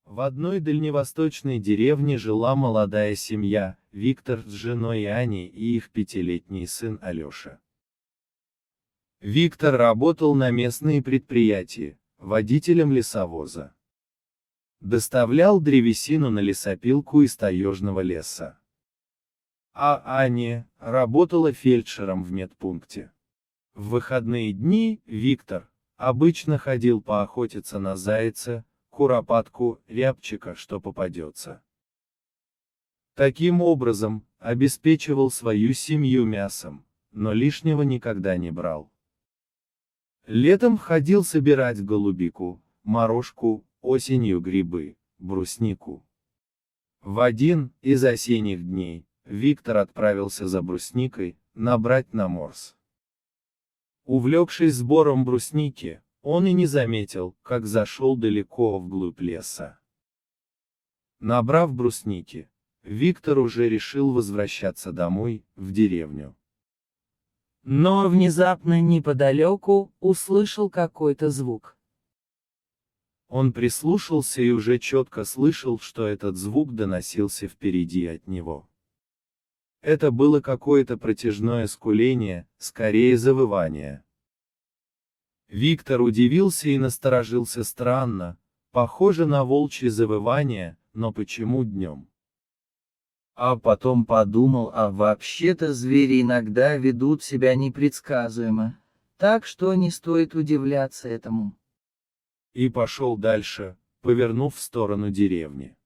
В одной дальневосточной деревне жила молодая семья, Виктор с женой Аней и их пятилетний сын Алеша. Виктор работал на местные предприятия, водителем лесовоза. Доставлял древесину на лесопилку из таежного леса. А Аня работала фельдшером в медпункте. В выходные дни Виктор обычно ходил поохотиться на зайца, куропатку, рябчика, что попадется. Таким образом, обеспечивал свою семью мясом, но лишнего никогда не брал. Летом ходил собирать голубику, морожку, осенью грибы, бруснику. В один из осенних дней Виктор отправился за брусникой, набрать на морс. Увлекшись сбором брусники, он и не заметил, как зашел далеко вглубь леса. Набрав брусники, Виктор уже решил возвращаться домой, в деревню. Но внезапно неподалеку услышал какой-то звук. Он прислушался и уже четко слышал, что этот звук доносился впереди от него. Это было какое-то протяжное скуление, скорее завывание. Виктор удивился и насторожился странно, похоже на волчье завывание, но почему днем? А потом подумал, а вообще-то звери иногда ведут себя непредсказуемо, так что не стоит удивляться этому. И пошел дальше, повернув в сторону деревни.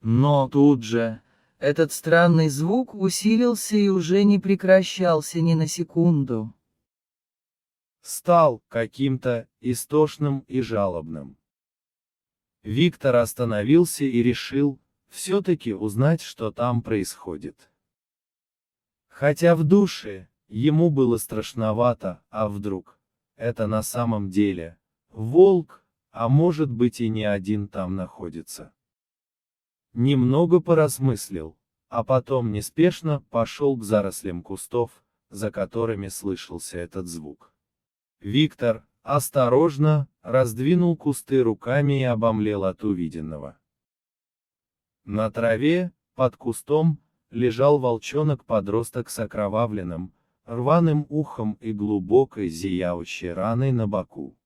Но тут же, этот странный звук усилился и уже не прекращался ни на секунду. Стал каким-то истошным и жалобным. Виктор остановился и решил, все-таки узнать, что там происходит. Хотя в душе, ему было страшновато, а вдруг, это на самом деле, волк, а может быть и не один там находится. Немного поразмыслил, а потом неспешно пошел к зарослям кустов, за которыми слышался этот звук. Виктор, осторожно, раздвинул кусты руками и обомлел от увиденного. На траве, под кустом, лежал волчонок-подросток с окровавленным, рваным ухом и глубокой зияющей раной на боку.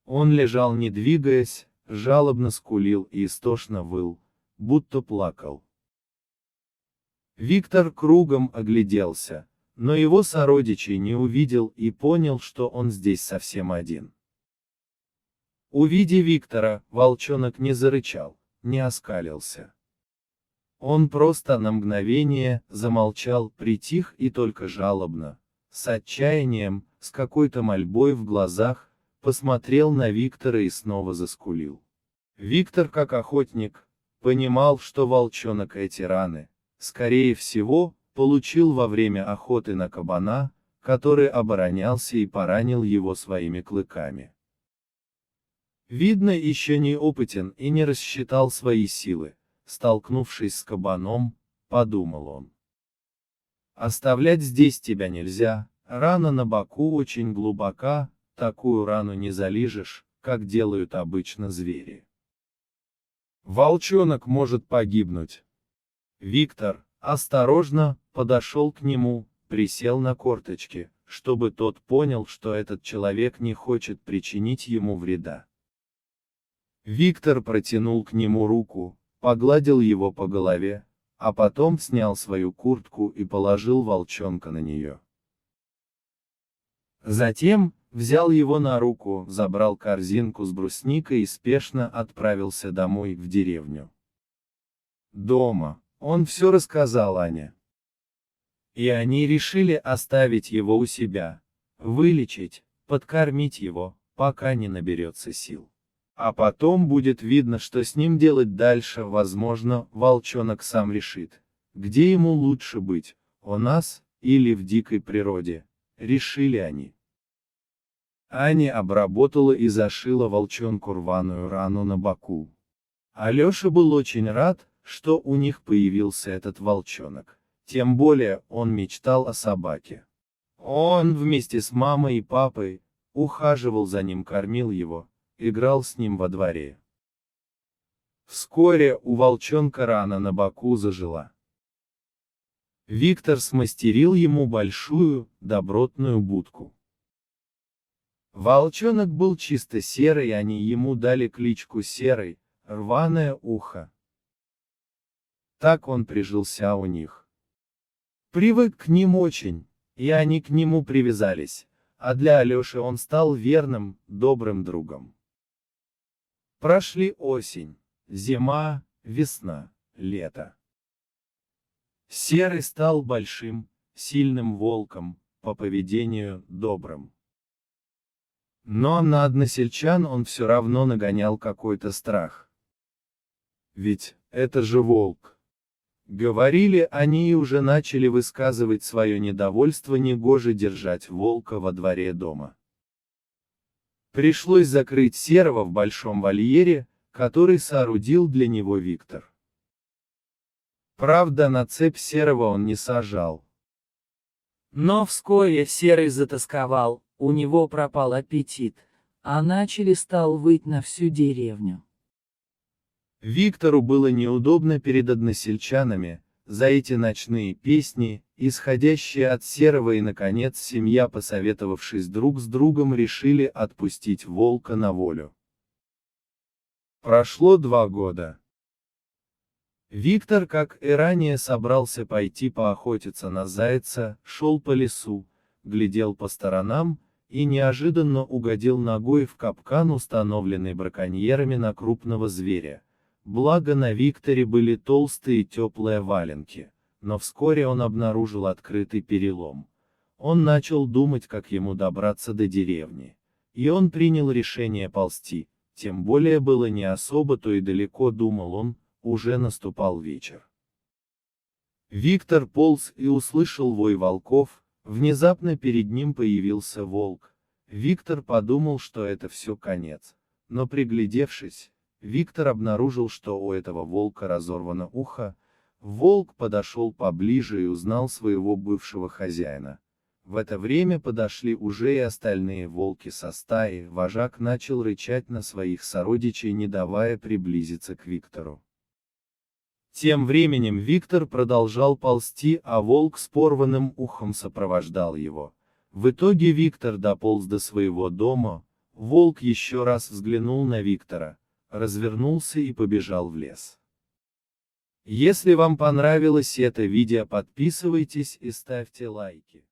Он лежал не двигаясь, жалобно скулил и истошно выл, будто плакал. Виктор кругом огляделся, но его сородичей не увидел и понял, что он здесь совсем один. Увидев Виктора, волчонок не зарычал, не оскалился. Он просто на мгновение замолчал, притих и только жалобно, с отчаянием, с какой-то мольбой в глазах, посмотрел на Виктора и снова заскулил. Виктор, как охотник, понимал, что волчонок эти раны, скорее всего, получил во время охоты на кабана, который оборонялся и поранил его своими клыками. Видно, еще не опытен и не рассчитал свои силы, столкнувшись с кабаном, подумал он. Оставлять здесь тебя нельзя, рана на боку очень глубока, такую рану не залижешь, как делают обычно звери. Волчонок может погибнуть. Виктор, осторожно, подошел к нему, присел на корточки, чтобы тот понял, что этот человек не хочет причинить ему вреда. Виктор протянул к нему руку, погладил его по голове, а потом снял свою куртку и положил волчонка на нее. Затем, взял его на руку, забрал корзинку с брусникой и спешно отправился домой, в деревню. Дома, он все рассказал Ане. И они решили оставить его у себя, вылечить, подкормить его, пока не наберется сил. А потом будет видно, что с ним делать дальше, возможно, волчонок сам решит, где ему лучше быть, у нас, или в дикой природе, решили они. Аня обработала и зашила волчонку рваную рану на боку. Алеша был очень рад, что у них появился этот волчонок, тем более он мечтал о собаке. Он вместе с мамой и папой ухаживал за ним, кормил его, играл с ним во дворе. Вскоре у волчонка рана на боку зажила. Виктор смастерил ему большую, добротную будку. Волчонок был чисто серый, они ему дали кличку Серый, рваное ухо. Так он прижился у них. Привык к ним очень, и они к нему привязались, а для Алёши он стал верным, добрым другом. Прошли осень, зима, весна, лето. Серый стал большим, сильным волком, по поведению добрым. Но на односельчан он все равно нагонял какой-то страх. Ведь это же волк. Говорили они и уже начали высказывать свое недовольство, негоже держать волка во дворе дома. Пришлось закрыть Серого в большом вольере, который соорудил для него Виктор. Правда, на цепь Серого он не сажал. Но вскоре Серый затосковал, у него пропал аппетит, а начали стал выть на всю деревню. Виктору было неудобно перед односельчанами, за эти ночные песни, исходящие от Серого, и наконец семья, посоветовавшись друг с другом, решили отпустить волка на волю. Прошло 2 года. Виктор, как и ранее, собрался пойти поохотиться на зайца, шел по лесу, глядел по сторонам, и неожиданно угодил ногой в капкан, установленный браконьерами на крупного зверя. Благо на Викторе были толстые теплые валенки, но вскоре он обнаружил открытый перелом. Он начал думать, как ему добраться до деревни. И он принял решение ползти, тем более было не особо-то и далеко, думал он, уже наступал вечер. Виктор полз и услышал вой волков, внезапно перед ним появился волк. Виктор подумал, что это все конец, но приглядевшись, Виктор обнаружил, что у этого волка разорвано ухо. Волк подошел поближе и узнал своего бывшего хозяина. В это время подошли уже и остальные волки со стаи, вожак начал рычать на своих сородичей, не давая приблизиться к Виктору. Тем временем Виктор продолжал ползти, а волк с порванным ухом сопровождал его. В итоге Виктор дополз до своего дома, волк еще раз взглянул на Виктора, развернулся и побежал в лес. Если вам понравилось это видео, подписывайтесь и ставьте лайки.